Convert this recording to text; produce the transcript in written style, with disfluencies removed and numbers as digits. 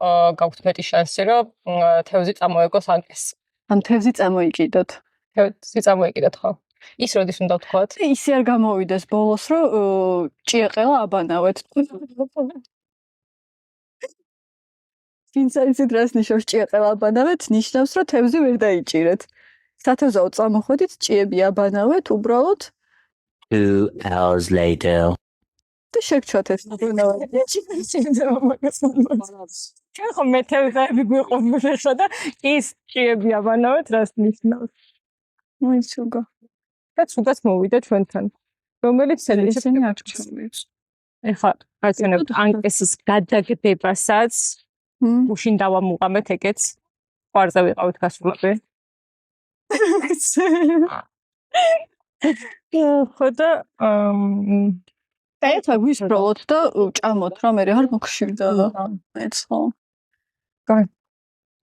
გაგვთ მეტი შანსი, რომ თევზი წამოეკოს ანკეს. ან თევზი წამოიკიდოთ. თევზი წამოიკიდოთ, ხო? ის როდის უნდა ვთქვათ? ისე არ გამოვიდეს ბოლოს, რომ ჭიეყელა აბანავეთ. ვინცენცი დრას ნიშნავს ჭიეყელა აბანავეთ, ნიშნავს, რომ თევზი ვერ დაიჭირეთ. სათევზაო წამოხვედით, ჭიები აბანავეთ, უბრალოდ 2 hours later. და შეგჩვათ ეს აბანავეთ. ჩვენ ხომ მე თევზები გვიყვება ხა და ის ჭიები აბანავეთ, რას ნიშნავს? მოიცუგა. და ცუდად მოვიდა ჩვენთან. რომელიც ესენი არ ჩავიებს. ეხლა გაცნობთ ანკესის გადაგდებასაც უშინ დავამუყამეთ ეგეც. ყარზე ვიყავით გასულები. ხო და ეს აგვისროლოთ და ჭამოთ, რა მე არ მოგშვიდა. მეც ხო.